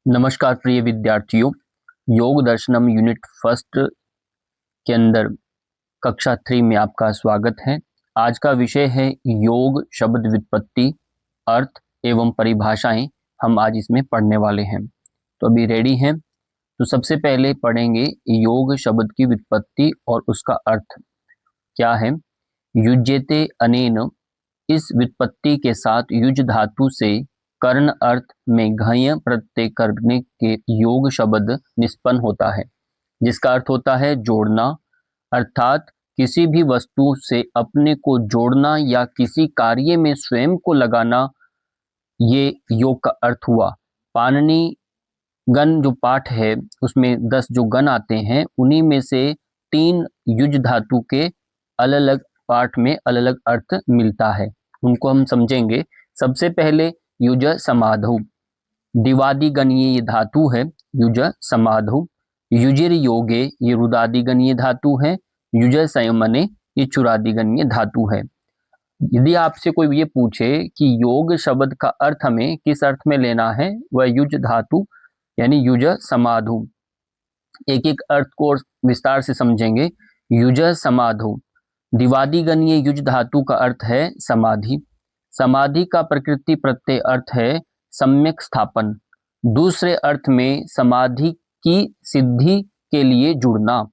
नमस्कार प्रिय विद्यार्थियों, योग दर्शनम यूनिट फर्स्ट के अंदर कक्षा 3 में आपका स्वागत है। आज का विषय है योग शब्द व्युत्पत्ति, अर्थ एवं परिभाषाएं। हम आज इसमें पढ़ने वाले हैं, तो अभी रेडी हैं। तो सबसे पहले पढ़ेंगे योग शब्द की व्युत्पत्ति और उसका अर्थ क्या है। युज्यते अनेन, इस व्युत्पत्ति के साथ युज धातु से कर्ण अर्थ में घय प्रत्यय करने के योग शब्द निष्पन्न होता है, जिसका अर्थ होता है जोड़ना, अर्थात किसी भी वस्तु से अपने को जोड़ना या किसी कार्य में स्वयं को लगाना, ये योग का अर्थ हुआ। पाणिनि गण जो पाठ है उसमें 10 जो गण आते हैं, उन्हीं में से 3 युज धातु के अलग अलग पाठ में अलग अलग अर्थ मिलता है, उनको हम समझेंगे। सबसे पहले युज समाधौ, दिवादिगणीय धातु है युज समाधौ। युजिर योगे, ये रुदादिगणीय धातु है। युज संयमने, ये चुरादिगणीय धातु है। यदि आपसे कोई ये पूछे कि योग शब्द का अर्थ हमें किस अर्थ में लेना है, वह युज धातु यानी युज समाधु। एक एक अर्थ को विस्तार से समझेंगे। युज समाधु, दिवादिगणीय युज धातु का अर्थ है समाधि। समाधि का प्रकृति प्रत्यय अर्थ है सम्यक स्थापन। दूसरे अर्थ में समाधि की सिद्धि के लिए जुड़ना,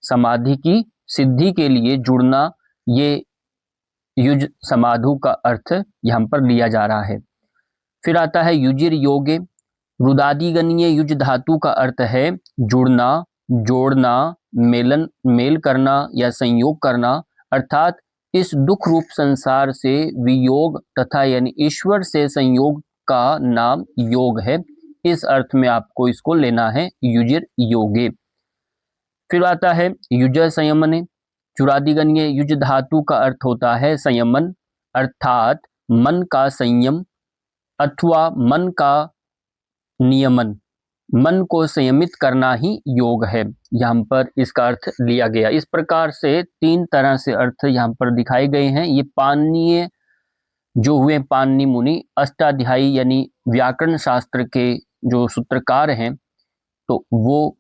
समाधि की सिद्धि के लिए जुड़ना, ये युज समाधु का अर्थ यहाँ पर लिया जा रहा है। फिर आता है युजिर योगे, रुदादिगणीय युज धातु का अर्थ है जुड़ना, जोड़ना, मेल करना या संयोग करना, अर्थात इस दुख रूप संसार से वियोग तथा यानी ईश्वर से संयोग का नाम योग है। इस अर्थ में आपको इसको लेना है युजिर योगे। फिर आता है युज संयमने, चुरादिगणीय युज धातु का अर्थ होता है संयमन, अर्थात मन का संयम अथवा मन का नियमन, मन को संयमित करना ही योग है। यहाँ पर इसका अर्थ लिया गया। इस प्रकार से 3 तरह से अर्थ यहाँ पर दिखाए गए हैं। ये पाणिनीय जो हुए, पाणिनि मुनि अष्टाध्यायी यानी व्याकरण शास्त्र के जो सूत्रकार हैं, तो वो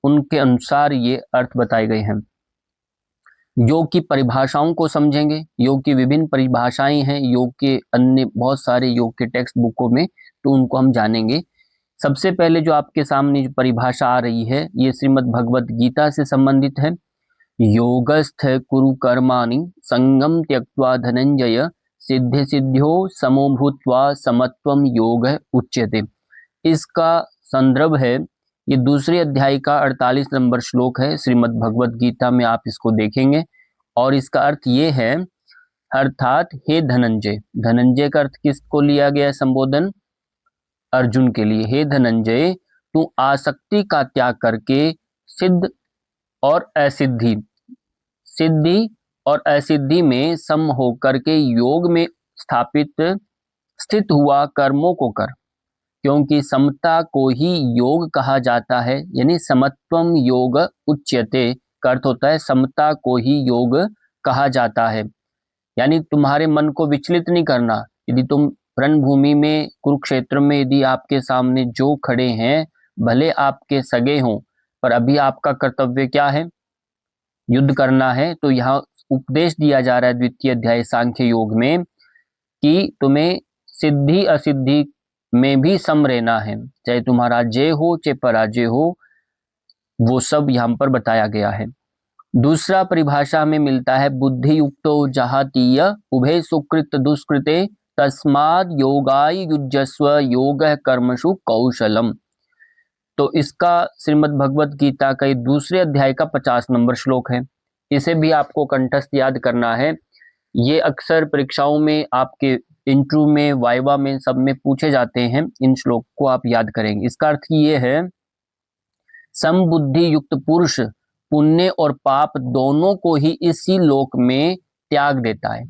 उनके अनुसार ये अर्थ बताए गए हैं। योग की परिभाषाओं को समझेंगे। योग की विभिन्न परिभाषाएं हैं योग के अन्य बहुत सारे योग के टेक्स्ट बुकों में, तो उनको हम जानेंगे। सबसे पहले जो आपके सामने जो परिभाषा आ रही है, ये श्रीमद् भगवत गीता से संबंधित है। योगस्थ कुरु कर्माणि संगम त्यक्त्वा धनंजय सिद्धि सिद्ध्यो समो भूत्वा समत्वम योग उच्यते। इसका संदर्भ है, ये दूसरे अध्याय का 48 नंबर श्लोक है श्रीमद् भगवत गीता में, आप इसको देखेंगे। और इसका अर्थ ये है, अर्थात हे धनंजय, धनंजय का अर्थ किसको लिया गया है संबोधन? अर्जुन के लिए। हे धनंजय, तू आसक्ति का त्याग करके सिद्ध और असिद्धि, सिद्धि और असिद्धि में सम होकर के योग में स्थित हुआ कर्मों को कर, क्योंकि समता को ही योग कहा जाता है। यानी समत्वम योग उच्यते का अर्थ होता है समता को ही योग कहा जाता है। यानी तुम्हारे मन को विचलित नहीं करना। यदि तुम रणभूमि में, कुरुक्षेत्र में, यदि आपके सामने जो खड़े हैं भले आपके सगे हों, पर अभी आपका कर्तव्य क्या है? युद्ध करना है। तो यहाँ उपदेश दिया जा रहा है द्वितीय अध्याय सांख्य योग में कि तुम्हें सिद्धि असिद्धि में भी सम रहना है, चाहे तुम्हारा जय हो चाहे पराजय हो, वो सब यहाँ पर बताया गया है। दूसरा परिभाषा में मिलता है बुद्धि युक्तो जहातीय उभय सुकृत दुष्कृते तस्माद योगाय युज्यस्व योग कर्मसु कौशलम। तो इसका श्रीमद् भगवत गीता का दूसरे अध्याय का 50 नंबर श्लोक है। इसे भी आपको कंठस्थ याद करना है। ये अक्सर परीक्षाओं में, आपके इंटरव्यू में, वाइवा में, सब में पूछे जाते हैं। इन श्लोक को आप याद करेंगे। इसका अर्थ ये है, समबुद्धि युक्त पुरुष पुण्य और पाप दोनों को ही इसी लोक में त्याग देता है,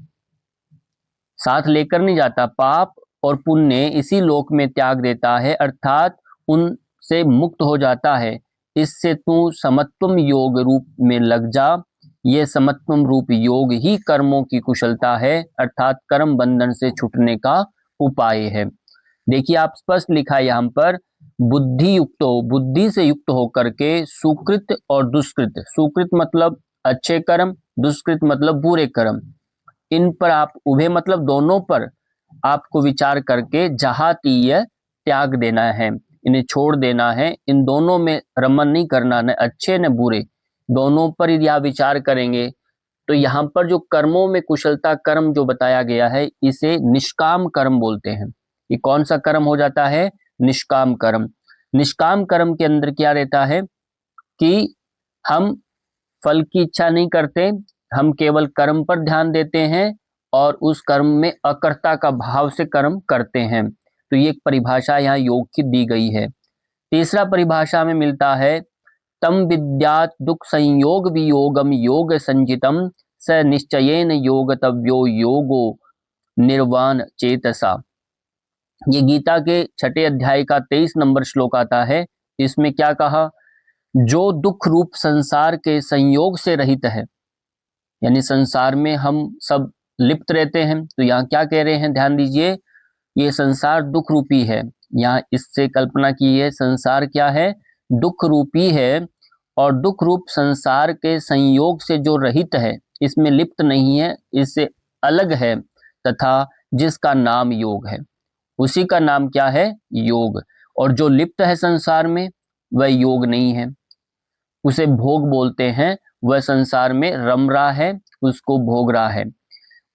साथ लेकर नहीं जाता। पाप और पुण्य इसी लोक में त्याग देता है, अर्थात उनसे मुक्त हो जाता है। इससे तू समत्वम योग रूप में लग जा। ये समत्वम रूप योग ही कर्मों की कुशलता है, अर्थात कर्म बंधन से छूटने का उपाय है। देखिए, आप स्पष्ट लिखा है यहाँ पर, बुद्धि युक्तो, बुद्धि से युक्त होकर के सुकृत और दुष्कृत, सुकृत मतलब अच्छे कर्म, दुष्कृत मतलब बुरे कर्म, इन पर आप उभे मतलब दोनों पर आपको विचार करके जहातीय त्याग देना है, इन्हें छोड़ देना है, इन दोनों में रमन नहीं करना, न अच्छे न बुरे, दोनों पर यदि आप विचार करेंगे तो यहाँ पर जो कर्मों में कुशलता कर्म जो बताया गया है इसे निष्काम कर्म बोलते हैं। ये कौन सा कर्म हो जाता है? निष्काम कर्म। निष्काम कर्म के अंदर क्या रहता है कि हम फल की इच्छा नहीं करते, हम केवल कर्म पर ध्यान देते हैं और उस कर्म में अकर्ता का भाव से कर्म करते हैं। तो ये एक परिभाषा यहाँ योग की दी गई है। तीसरा परिभाषा में मिलता है तम विद्यात् दुख संयोग वियोगम योग संजितम स निश्चयेन योगतव्यो योगो निर्वाण चेतसा। ये गीता के 6 अध्याय का 23 नंबर श्लोक आता है। इसमें क्या कहा? जो दुख रूप संसार के संयोग से रहित है, यानी संसार में हम सब लिप्त रहते हैं, तो यहाँ क्या कह रहे हैं? ध्यान दीजिए, ये संसार दुख रूपी है। यहाँ इससे कल्पना की है संसार क्या है? दुख रूपी है, और दुख रूप संसार के संयोग से जो रहित है, इसमें लिप्त नहीं है, इससे अलग है, तथा जिसका नाम योग है, उसी का नाम क्या है? योग। और जो लिप्त है संसार में वह योग नहीं है, उसे भोग बोलते हैं। वह संसार में रम रहा है, उसको भोग रहा है,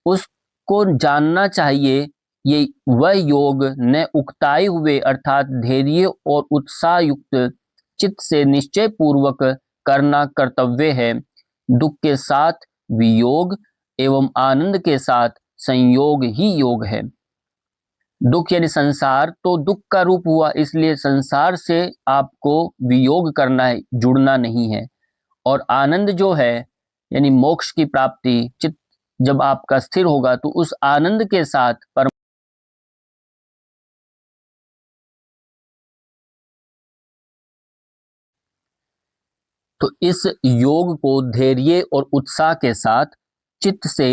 उसको जानना चाहिए। ये वह योग न उकताए हुए अर्थात धैर्य और उत्साह युक्त चित्त से निश्चय पूर्वक करना कर्तव्य है। दुख के साथ वियोग एवं आनंद के साथ संयोग ही योग है। दुख यानी संसार तो दुख का रूप हुआ, इसलिए संसार से आपको वियोग करना है, जुड़ना नहीं है। और आनंद जो है यानी मोक्ष की प्राप्ति, चित्त जब आपका स्थिर होगा तो उस आनंद के साथ तो इस योग को धैर्य और उत्साह के साथ चित्त से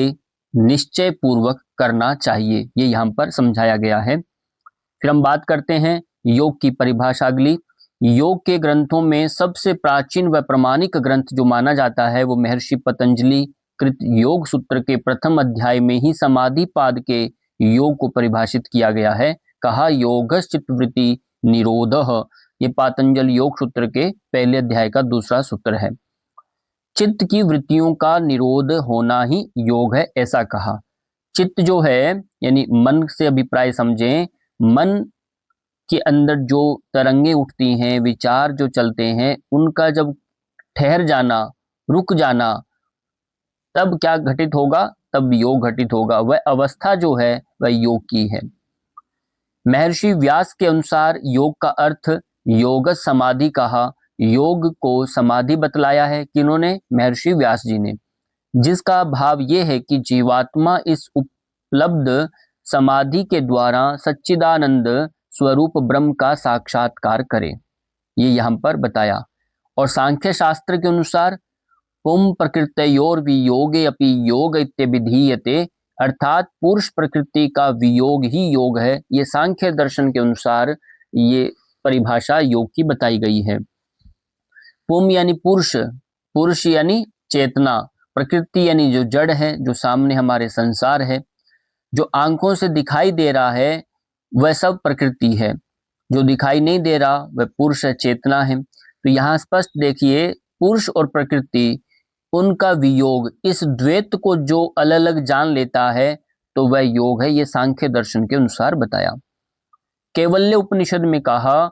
निश्चय पूर्वक करना चाहिए, ये यहाँ पर समझाया गया है। फिर हम बात करते हैं योग की परिभाषा अगली। योग के ग्रंथों में सबसे प्राचीन व प्रमाणिक ग्रंथ जो माना जाता है वो महर्षि पतंजलि कृत योग सूत्र के प्रथम अध्याय में ही समाधि पाद के योग को परिभाषित किया गया है। कहा योगश्चित्तवृत्ति निरोधः, ये पातंजल योग सूत्र के पहले अध्याय का दूसरा सूत्र है। चित्त की वृत्तियों का निरोध होना ही योग है, ऐसा कहा। चित्त जो है यानी मन से अभिप्राय समझें, मन के अंदर जो तरंगे उठती हैं, विचार जो चलते हैं, उनका जब ठहर जाना, रुक जाना, तब क्या घटित होगा? तब योग घटित होगा। वह अवस्था जो है वह योग की है। महर्षि व्यास के अनुसार योग का अर्थ योग समाधि कहा। योग को समाधि बतलाया है किन्होंने? महर्षि व्यास जी ने, जिसका भाव ये है कि जीवात्मा इस उपलब्ध समाधि के द्वारा सच्चिदानंद स्वरूप ब्रह्म का साक्षात्कार करे, ये यहाँ पर बताया। और सांख्य शास्त्र के अनुसार पुम प्रकृतयोर वियोगे अपि योग इत्यभिधीयते, अर्थात पुरुष प्रकृति का वियोग ही योग है। ये सांख्य दर्शन के अनुसार ये परिभाषा योग की बताई गई है। पुम यानी पुरुष, पुरुष यानी चेतना, प्रकृति यानी जो जड़ है, जो सामने हमारे संसार है, जो आंखों से दिखाई दे रहा है वह सब प्रकृति है, जो दिखाई नहीं दे रहा वह पुरुष है, चेतना है। तो यहाँ स्पष्ट देखिए, पुरुष और प्रकृति, उनका वियोग, इस द्वैत को जो अलग अलग जान लेता है तो वह योग है, ये सांख्य दर्शन के अनुसार बताया। कैवल्य उपनिषद में कहा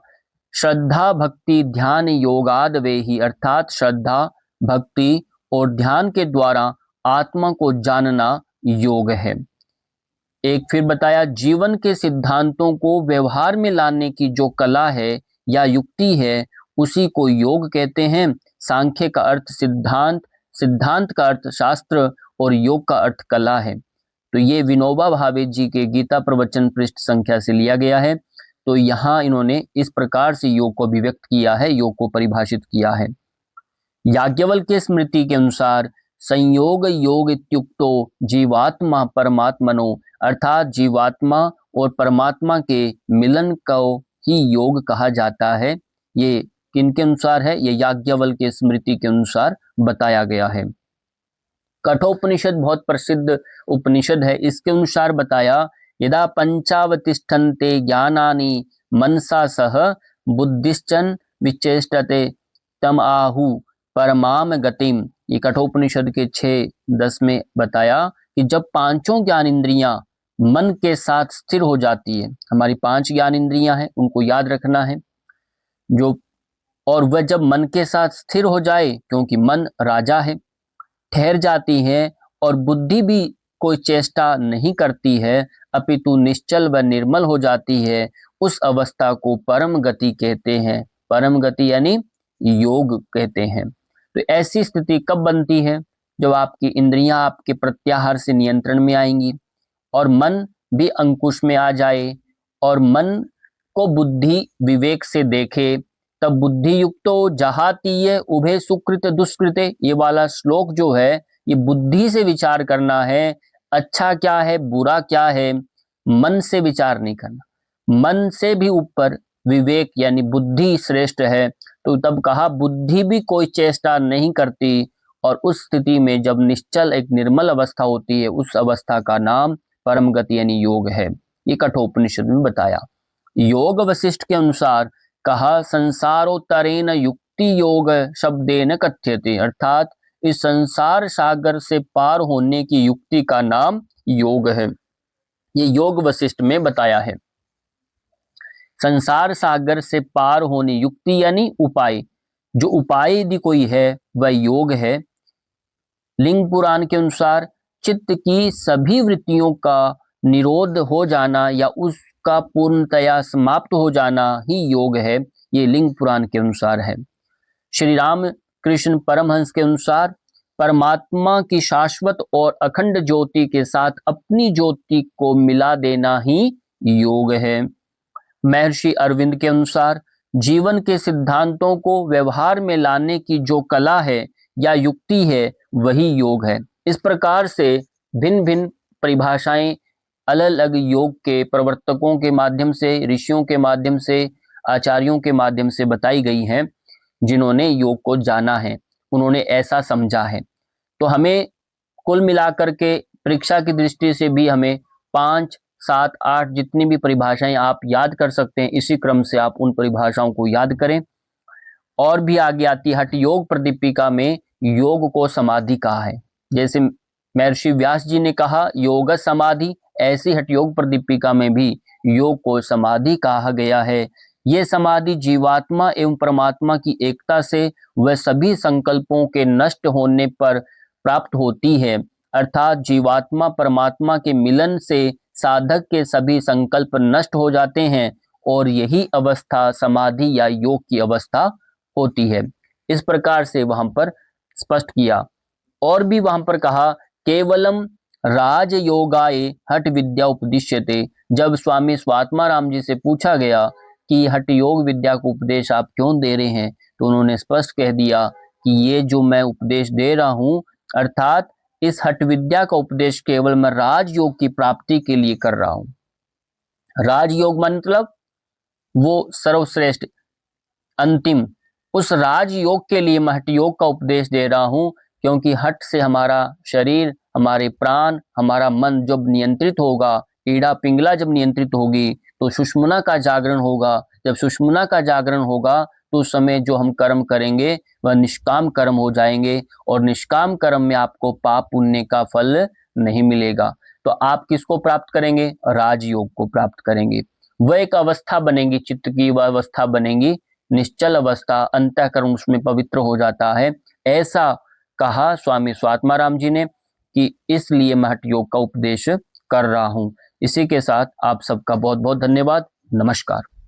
श्रद्धा भक्ति ध्यान योगाद वेहि, अर्थात श्रद्धा भक्ति और ध्यान के द्वारा आत्मा को जानना योग है। एक फिर बताया जीवन के सिद्धांतों को व्यवहार में लाने की जो कला है या युक्ति है उसी को योग कहते हैं। सांख्य का अर्थ सिद्धांत, सिद्धांत का अर्थ शास्त्र और योग का अर्थ कला है। तो ये विनोबा भावे जी के गीता प्रवचन पृष्ठ संख्या से लिया गया है। तो यहाँ इन्होंने इस प्रकार से योग को अभिव्यक्त किया है, योग को परिभाषित किया है। याज्ञवल्क्य स्मृति के अनुसार संयोग योग इत्युक्तो जीवात्मा परमात्मनो, अर्थात जीवात्मा और परमात्मा के मिलन को ही योग कहा जाता है। ये किनके अनुसार है? ये याज्ञवल्क्य स्मृति के अनुसार बताया गया है। कठोपनिषद बहुत प्रसिद्ध उपनिषद है, इसके अनुसार बताया यदा पंचावतिष्ठन्ते ज्ञानानि मनसा सह बुद्धिश्चन विचेष्टते तम आहु परमाम गतिम। ये कठोपनिषद के 6:10 में बताया कि जब पांचों ज्ञान इंद्रियां मन के साथ स्थिर हो जाती है, हमारी 5 ज्ञान इंद्रियां हैं, उनको याद रखना है जो, और वह जब मन के साथ स्थिर हो जाए, क्योंकि मन राजा है, ठहर जाती है और बुद्धि भी कोई चेष्टा नहीं करती है, अपितु निश्चल व निर्मल हो जाती है, उस अवस्था को परम गति कहते हैं। परम गति यानी योग कहते हैं। तो ऐसी स्थिति कब बनती है? जब आपकी इंद्रियां आपके प्रत्याहार से नियंत्रण में आएंगी और मन भी अंकुश में आ जाए और मन को बुद्धि विवेक से देखे, तब बुद्धि युक्तो जहातीय उभे सुकृत दुष्कृते। ये वाला श्लोक जो है ये बुद्धि से विचार करना है, अच्छा क्या है बुरा क्या है, मन से विचार नहीं करना। मन से भी ऊपर विवेक यानी बुद्धि श्रेष्ठ है। तो तब कहा बुद्धि भी कोई चेष्टा नहीं करती, और उस स्थिति में जब निश्चल एक निर्मल अवस्था होती है, उस अवस्था का नाम परम गति यानी योग है। ये कठोपनिषद में बताया। योग वशिष्ठ के अनुसार कहा संसारोत्तरेण युक्ति योग शब्देन कथ्यते, अर्थात इस संसार सागर से पार होने की युक्ति का नाम योग है। ये योग वशिष्ठ में बताया है। संसार सागर से पार होने युक्ति यानी उपाय, जो उपाय यदि कोई है वह योग है। लिंग पुराण के अनुसार चित्त की सभी वृत्तियों का निरोध हो जाना या उसका पूर्णतया समाप्त हो जाना ही योग है। ये लिंग पुराण के अनुसार है। श्री राम कृष्ण परमहंस के अनुसार परमात्मा की शाश्वत और अखंड ज्योति के साथ अपनी ज्योति को मिला देना ही योग है। महर्षि अरविंद के अनुसार जीवन के सिद्धांतों को व्यवहार में लाने की जो कला है या युक्ति है वही योग है। इस प्रकार से भिन्न भिन्न परिभाषाएं अलग अलग योग के प्रवर्तकों के माध्यम से, ऋषियों के माध्यम से, आचार्यों के माध्यम से बताई गई हैं। जिन्होंने योग को जाना है उन्होंने ऐसा समझा है। तो हमें कुल मिलाकर के परीक्षा की दृष्टि से भी हमें 5, 7, 8 जितनी भी परिभाषाएं आप याद कर सकते हैं, इसी क्रम से आप उन परिभाषाओं को याद करें। और भी आगे आती हठ योग प्रदीपिका में योग को समाधि कहा है। जैसे महर्षि व्यास जी ने कहा योग समाधि, ऐसी हठ योग प्रदीपिका में भी योग को समाधि कहा गया है। ये समाधि जीवात्मा एवं परमात्मा की एकता से व सभी संकल्पों के नष्ट होने पर प्राप्त होती है, अर्थात जीवात्मा परमात्मा के मिलन से साधक के सभी संकल्प नष्ट हो जाते हैं और यही अवस्था समाधि या योग की अवस्था होती है। इस प्रकार से वहां पर स्पष्ट किया। और भी वहां पर कहा केवलम राजयोगाय हठ विद्या उपदिश्यते। जब स्वामी स्वात्माराम जी से पूछा गया कि हठ योग विद्या को उपदेश आप क्यों दे रहे हैं, तो उन्होंने स्पष्ट कह दिया कि ये जो मैं उपदेश दे रहा हूं, अर्थात इस हठ विद्या का उपदेश केवल मैं राजयोग की प्राप्ति के लिए कर रहा हूं। राजयोग मतलब वो सर्वश्रेष्ठ अंतिम, उस राजयोग के लिए मैं हठ योग का उपदेश दे रहा हूं, क्योंकि हठ से हमारा शरीर, हमारे प्राण, हमारा मन जब नियंत्रित होगा, ईड़ा पिंगला जब नियंत्रित होगी तो सुषुम्ना का जागरण होगा। जब सुषुम्ना का जागरण होगा तो उस समय जो हम कर्म करेंगे वह निष्काम कर्म हो जाएंगे, और निष्काम कर्म में आपको पाप पुण्य का फल नहीं मिलेगा। तो आप किसको प्राप्त करेंगे? राजयोग को प्राप्त करेंगे। वह एक अवस्था बनेगी, चित्त की वह अवस्था बनेगी, निश्चल अवस्था, अंतःकरण उसमें पवित्र हो जाता है। ऐसा कहा स्वामी स्वात्माराम जी ने कि इसलिए मैं हठ योग का उपदेश कर रहा हूं। इसी के साथ आप सबका बहुत बहुत धन्यवाद। नमस्कार।